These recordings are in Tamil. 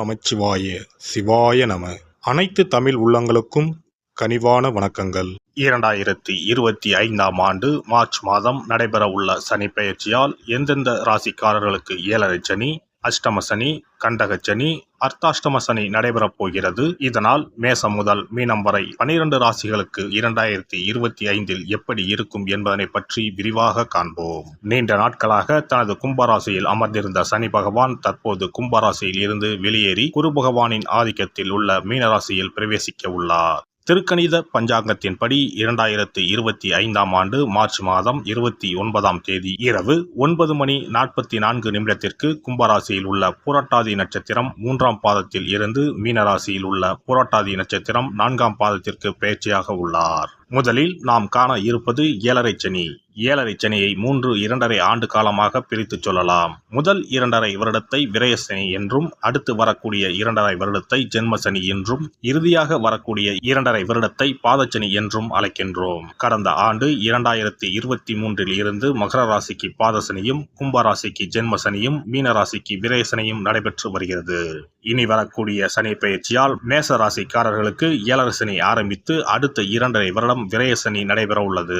நமச்சிவாய சிவாய நம. அனைத்து தமிழ் உள்ளங்களுக்கும் கனிவான வணக்கங்கள். 2025ஆம் ஆண்டு மார்ச் மாதம் நடைபெறவுள்ள சனி பெயர்ச்சியால் எந்தெந்த ராசிக்காரர்களுக்கு ஏழரை சனி, அஷ்டம சனி, கண்டக சனி, அர்த்தாஷ்டம சனி நடைபெறப் போகிறது. இதனால் மேசம் முதல் மீனம் வரை 12 ராசிகளுக்கு 2025இல் எப்படி இருக்கும் என்பதனை பற்றி விரிவாக காண்போம். நீண்ட நாட்களாக தனது கும்பராசியில் அமர்ந்திருந்த சனி பகவான் தற்போது கும்பராசியில் இருந்து வெளியேறி குரு பகவானின் ஆதிக்கத்தில் உள்ள மீனராசியில் பிரவேசிக்க உள்ளார். திருக்கணித பஞ்சாங்கத்தின்படி 2025ஆம் ஆண்டு மார்ச் மாதம் 29ஆம் தேதி இரவு 9:44 கும்பராசியில் உள்ள புரட்டாதி நட்சத்திரம் 3ஆம் பாதத்தில் இருந்து மீனராசியில் உள்ள புரட்டாதி நட்சத்திரம் 4ஆம் பாதத்திற்கு பெயர்ச்சியாக உள்ளார். முதலில் நாம் காண இருப்பது ஏழரை சனி. ஏழரை சனியை 2.5 ஆண்டு காலமாக பிரித்து சொல்லலாம். முதல் 2.5 வருடத்தை விரயசனி என்றும், அடுத்து வரக்கூடிய 2.5 வருடத்தை ஜென்மசனி என்றும், இறுதியாக வரக்கூடிய 2.5 வருடத்தை பாதச்சனி என்றும் அழைக்கின்றோம். கடந்த ஆண்டு 2023இல் இருந்து மகர ராசிக்கு பாதசனியும், கும்பராசிக்கு ஜென்மசனியும், மீனராசிக்கு விரயசனியும் நடைபெற்று வருகிறது. இனி வரக்கூடிய சனி பெயர்ச்சியால் மேச ராசிக்காரர்களுக்கு ஏழரை சனி ஆரம்பித்து அடுத்த 2.5 வருடம் விரயசனி நடைபெற உள்ளது.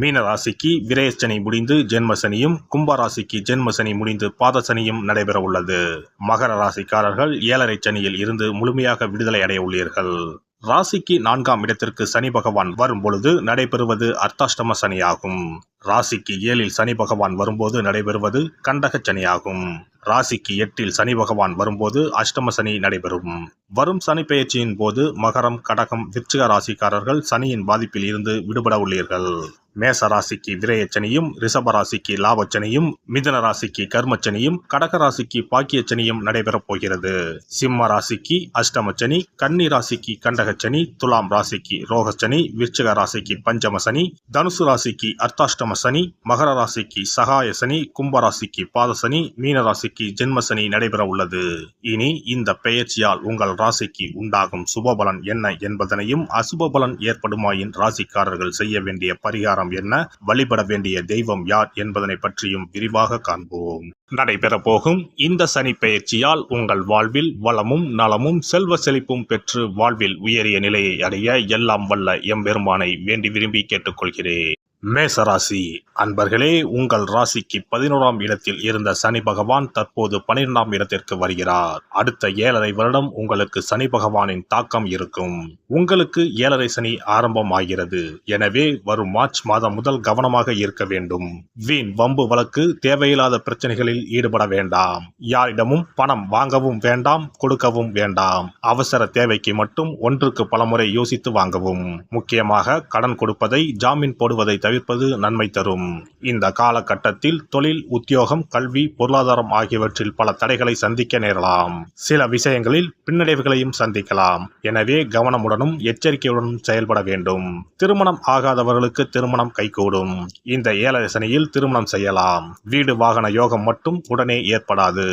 மீனராசிக்கு விரயசனி முடிந்து ஜென்மசனியும், கும்பராசிக்கு ஜென்மசனி முடிந்து பாதசனியும் நடைபெற உள்ளது. மகர ராசிக்காரர்கள் ஏழரை சனியில் இருந்து முழுமையாக விடுதலை அடைய உள்ளீர்கள். ராசிக்கு 4ஆம் இடத்திற்கு சனி பகவான் வரும் பொழுது நடைபெறுவது அர்த்தாஷ்டம சனியாகும். ராசிக்கு 7இல் சனி பகவான் வரும்போது நடைபெறுவது கண்டக சனியாகும். ராசிக்கு 8இல் சனி பகவான் வரும்போது அஷ்டம சனி நடைபெறும். வரும் சனி பெயர்ச்சியின் போது மகரம், கடகம், விருச்சிக ராசிக்காரர்கள் சனியின் பாதிப்பில் இருந்து விடுபட உள்ளீர்கள். மேச ராசிக்கு விரயச்சனியும், ரிஷப ராசிக்கு லாபச்சனியும், மிதுன ராசிக்கு கர்மச்சனியும், கடக ராசிக்கு பாக்கியச்சனியும் நடைபெறப் போகிறது. சிம்ம ராசிக்கு அஷ்டமச்சனி, கன்னி ராசிக்கு கண்டகச்சனி, துலாம் ராசிக்கு ரோகச்சனி, விருச்சிக ராசிக்கு பஞ்சமசனி, தனுசு ராசிக்கு அர்த்தாஷ்டம சனி, மகர ராசிக்கு சகாய சனி, கும்பராசிக்கு பாதசனி, மீனராசிக்கு ஜென்மசனி நடைபெற உள்ளது. இனி இந்த பெயர்ச்சியால் உங்கள் ராசிக்கு உண்டாகும் சுபபலன் என்ன என்பதனையும், அசுபபலன் ஏற்படுமாயின் ராசிக்காரர்கள் செய்ய வேண்டிய பரிகாரம் என்ன, வழிபட வேண்டிய தெய்வம் யார் என்பதனை பற்றியும் விரிவாக காண்போம். நடைபெற போகும் இந்த சனி பெயர்ச்சியால் உங்கள் வாழ்வில் வளமும் நலமும் செல்வ செழிப்பும் பெற்று வாழ்வில் உயரிய நிலையை அடைய எல்லாம் வல்ல எம்பெருமானை வேண்டி விரும்பி கேட்டுக்கொள்கிறேன். மேசராசி அன்பர்களே, உங்கள் ராசிக்கு 11ஆம் இடத்தில் இருந்த சனி பகவான் தற்போது 12ஆம் இடத்திற்கு வருகிறார். அடுத்த 7.5 வருடம் உங்களுக்கு சனி பகவானின் தாக்கம் இருக்கும். உங்களுக்கு 7.5 சனி ஆரம்பம் ஆகிறது. எனவே வரும் மார்ச் மாதம் முதல் கவனமாக இருக்க வேண்டும். வீண் வம்பு வழக்கு, தேவையில்லாத பிரச்சனைகளில் ஈடுபட வேண்டாம். யாரிடமும் பணம் வாங்கவும் வேண்டாம், கொடுக்கவும் வேண்டாம். அவசர தேவைக்கு மட்டும் ஒன்றுக்கு பலமுறை யோசித்து வாங்கவும். முக்கியமாக கடன் கொடுப்பதை, ஜாமீன் போடுவதை தவிர்ப்பது நன்மை தரும். இந்த காலகட்டத்தில் தொழில், உத்தியோகம், கல்வி, பொருளாதாரம் ஆகியவற்றில் பல தடைகளை சந்திக்க நேரலாம். சில விஷயங்களில் பின்னடைவுகளையும் சந்திக்கலாம். எனவே கவனமுடனும் எச்சரிக்கையுடனும் செயல்பட வேண்டும். திருமணம் ஆகாதவர்களுக்கு திருமணம் கைகூடும். இந்த 7.5 சனியில் திருமணம் செய்யலாம். வீடு வாகன யோகம் மட்டும் உடனே ஏற்படாது.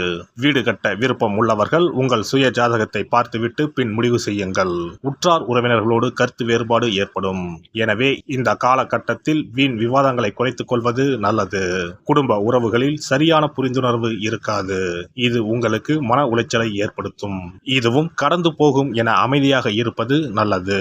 வீடு கட்ட விருப்பம் உள்ளவர்கள் உங்கள் சுய ஜாதகத்தை பார்த்துவிட்டு பின் முடிவு செய்யுங்கள். உற்றார் உறவினர்களோடு கருத்து வேறுபாடு ஏற்படும். எனவே இந்த காலகட்டத்தில் வீண் விவாதங்களை குறைத்துக் கொள்வது நல்லது. குடும்ப உறவுகளில் சரியான புரிந்துணர்வு இருக்காது. இது உங்களுக்கு மன உளைச்சலை ஏற்படுத்தும். இதுவும் கடந்து போகும் என அமைதியாக இருப்பது நல்லது.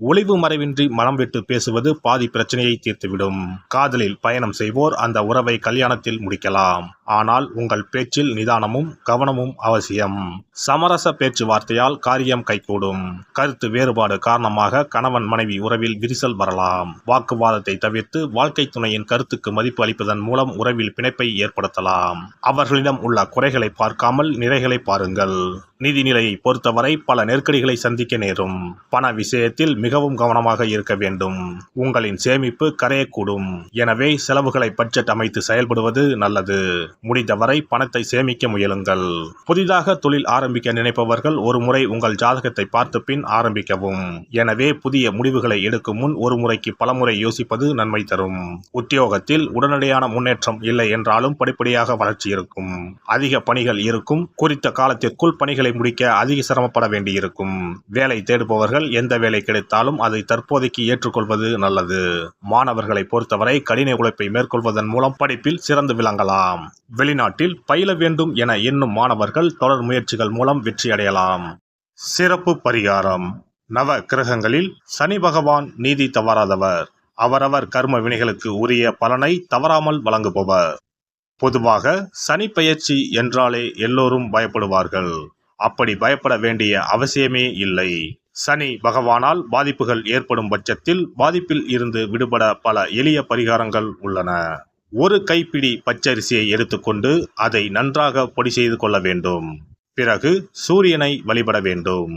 ஒளிவு மறைவின்றி மனம் விட்டு பேசுவது பாதி பிரச்சனையை தீர்த்துவிடும். காதலில் பயணம் செய்வோர் அந்த உறவை கல்யாணத்தில் முடிக்கலாம். ஆனால் உங்கள் பேச்சில் நிதானமும் கவனமும் அவசியம். சமரச பேச்சுவார்த்தையால் காரியம் கைகூடும். கருத்து வேறுபாடு காரணமாக கணவன் மனைவி உறவில் விரிசல் வரலாம். வாக்குவாதத்தை தவிர்த்து வாழ்க்கை துணையின் கருத்துக்கு மதிப்பு அளிப்பதன் மூலம் உறவில் பிணைப்பை ஏற்படுத்தலாம். அவர்களிடம் உள்ள குறைகளை பார்க்காமல் நிறைகளை பாருங்கள். நிதி நிலையை பொறுத்தவரை பல நெருக்கடிகளை சந்திக்க நேரும். பண விஷயத்தில் மிகவும் கவனமாக இருக்க வேண்டும். உங்களின் சேமிப்பு கரையக்கூடும். எனவே செலவுகளை பட்ஜெட் அமைத்து செயல்படுவது நல்லது. முடிந்தவரை பணத்தை சேமிக்க முயலுங்கள். புதிதாக தொழில் ஆரம்பிக்க நினைப்பவர்கள் ஒரு முறை உங்கள் ஜாதகத்தை பார்த்து பின் ஆரம்பிக்கவும். எனவே புதிய முடிவுகளை எடுக்கும் முன் ஒரு முறைக்கு பலமுறை யோசிப்பது நன்மை தரும். உத்தியோகத்தில் உடனடியான முன்னேற்றம் இல்லை என்றாலும் படிப்படியாக வளர்ச்சி இருக்கும். அதிக பணிகள் இருக்கும். குறித்த காலத்திற்குள் பணிகளை முடிக்க அதிக சிரமப்பட வேண்டியிருக்கும். வேலை தேடுபவர்கள் எந்த வேலை கிடைத்தாலும் அதை தற்போதைக்கு ஏற்றுக்கொள்வது நல்லது. மாணவர்களை பொறுத்தவரை கடின உழைப்பை மேற்கொள்வதன் மூலம் படிப்பில் சிறந்து விளங்கலாம். வெளிநாட்டில் பயில வேண்டும் என எண்ணும் மாணவர்கள் தொடர் முயற்சிகள் மூலம் வெற்றியடையலாம். சிறப்பு பரிகாரம். நவ கிரகங்களில் சனி பகவான் நீதி தவறாதவர். அவரவர் கர்ம வினைகளுக்கு உரிய பலனை தவறாமல் வழங்குபவர். பொதுவாக சனி பெயர்ச்சி என்றாலே எல்லோரும் பயப்படுவார்கள். அப்படி பயப்பட வேண்டிய அவசியமே இல்லை. சனி பகவானால் பாதிப்புகள் ஏற்படும் பட்சத்தில் பாதிப்பில் இருந்து விடுபட பல எளிய பரிகாரங்கள் உள்ளன. ஒரு கைப்பிடி பச்சரிசியை எடுத்துக்கொண்டு அதை நன்றாக பொடி செய்து கொள்ள வேண்டும். பிறகு சூரியனை வழிபட வேண்டும்.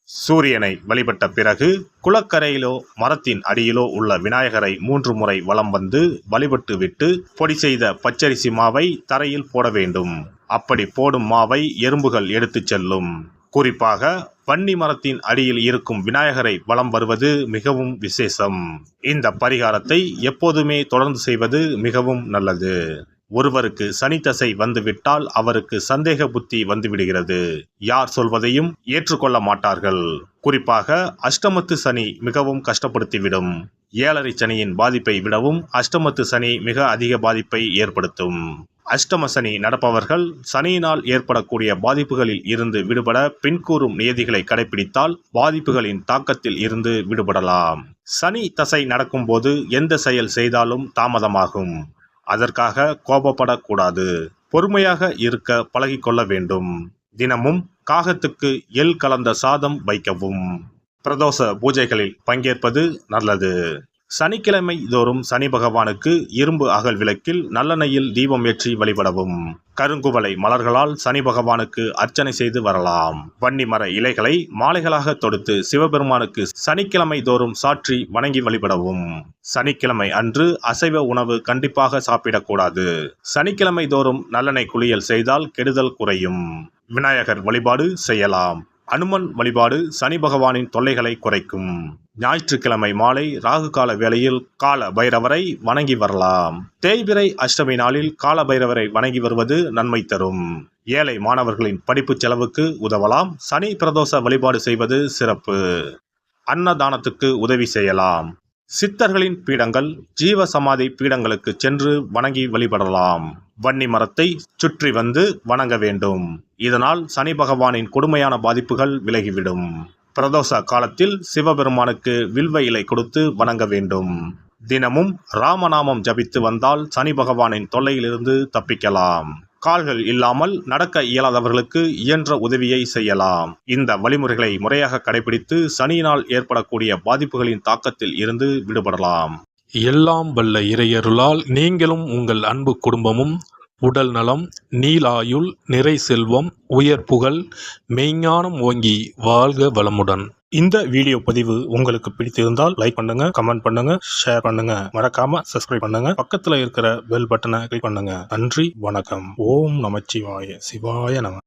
சூரியனை வழிபட்ட பிறகு குளக்கரையிலோ மரத்தின் அடியிலோ உள்ள விநாயகரை 3 முறை வலம் வந்து வழிபட்டு விட்டு பொடி செய்த பச்சரிசி மாவை தரையில் போட வேண்டும். அப்படி போடும் மாவை எறும்புகள் எடுத்துச் செல்லும். குறிப்பாக வன்னி மரத்தின் அடியில் இருக்கும் விநாயகரை வலம் வருவது மிகவும் விசேஷம். இந்த பரிகாரத்தை எப்போதுமே தொடர்ந்து செய்வது மிகவும் நல்லது. ஒருவருக்கு சனி தசை வந்துவிட்டால் அவருக்கு சந்தேக புத்தி வந்துவிடுகிறது. யார் சொல்வதையும் ஏற்றுக்கொள்ள மாட்டார்கள். குறிப்பாக அஷ்டமத்து சனி மிகவும் கஷ்டப்படுத்திவிடும். 7.5 சனியின் பாதிப்பை விடவும் அஷ்டமத்து சனி மிக அதிக பாதிப்பை ஏற்படுத்தும். அஷ்டம சனி நடப்பவர்கள் சனியினால் ஏற்படக்கூடிய பாதிப்புகளில் இருந்து விடுபட பின்கூறும் நியதிகளை கடைபிடித்தால் பாதிப்புகளின் தாக்கத்தில் இருந்து விடுபடலாம். சனி தசை நடக்கும்போது எந்த செயல் செய்தாலும் தாமதமாகும். அதற்காக கோபப்படக்கூடாது. பொறுமையாக இருக்க பழகிக்கொள்ள வேண்டும். தினமும் காகத்துக்கு எள் கலந்த சாதம் வைக்கவும். பிரதோஷ பூஜைகளில் பங்கேற்பது நல்லது. சனிக்கிழமை தோறும் சனி பகவானுக்கு இரும்பு அகல் விளக்கில் நல்லெண்ணெயில் தீபம் ஏற்றி வழிபடவும். கருங்குவளை மலர்களால் சனி பகவானுக்கு அர்ச்சனை செய்து வரலாம். வன்னி மர இலைகளை மாலைகளாக தொடுத்து சிவபெருமானுக்கு சனிக்கிழமை தோறும் சாற்றி வணங்கி வழிபடவும். சனிக்கிழமை அன்று அசைவ உணவு கண்டிப்பாக சாப்பிடக்கூடாது. சனிக்கிழமை தோறும் நல்லெண்ணெய் குளியல் செய்தால் கெடுதல் குறையும். விநாயகர் வழிபாடு செய்யலாம். அனுமன் வழிபாடு சனி பகவானின் தொல்லைகளை குறைக்கும். ஞாயிற்றுக்கிழமை மாலை ராகு கால வேளையில் கால பைரவரை வணங்கி வரலாம். தேய்பிறை அஷ்டமி நாளில் கால பைரவரை வணங்கி வருவது நன்மை தரும். ஏழை மாணவர்களின் படிப்பு செலவுக்கு உதவலாம். சனி பிரதோஷ வழிபாடு செய்வது சிறப்பு. அன்னதானத்துக்கு உதவி செய்யலாம். சித்தர்களின் பீடங்கள் ஜீவ சமாதி பீடங்களுக்கு சென்று வணங்கி வழிபடலாம். வன்னி மரத்தை சுற்றி வந்து வணங்க வேண்டும். இதனால் சனி பகவானின் கொடுமையான பாதிப்புகள் விலகிவிடும். பிரதோஷ காலத்தில் சிவபெருமானுக்கு வில்வ இலை கொடுத்து வணங்க வேண்டும். தினமும் ராமநாமம் ஜபித்து வந்தால் சனி பகவானின் தொல்லையிலிருந்து தப்பிக்கலாம். கால்கள் இல்லாமல் நடக்க இயலாதவர்களுக்கு இயன்ற உதவியை செய்யலாம். இந்த வழிமுறைகளை முறையாக கடைபிடித்து சனியினால் ஏற்படக்கூடிய பாதிப்புகளின் தாக்கத்தில் இருந்து விடுபடலாம். எல்லாம் வல்ல இறையருளால் நீங்களும் உங்கள் அன்பு குடும்பமும் உடல் நலம், நீலாயுள், நிறை செல்வம், உயர் புகழ், மெய்ஞானம் ஓங்கி வாழ்க வளமுடன். இந்த வீடியோ பதிவு உங்களுக்கு பிடித்திருந்தால் லைக் பண்ணுங்க, கமெண்ட் பண்ணுங்க, ஷேர் பண்ணுங்க. மறக்காம சப்ஸ்கிரைப் பண்ணுங்க. பக்கத்துல இருக்கிற பெல் பட்டனை கிளிக் பண்ணுங்க. நன்றி, வணக்கம். ஓம் நமச்சிவாய. சிவாய நம.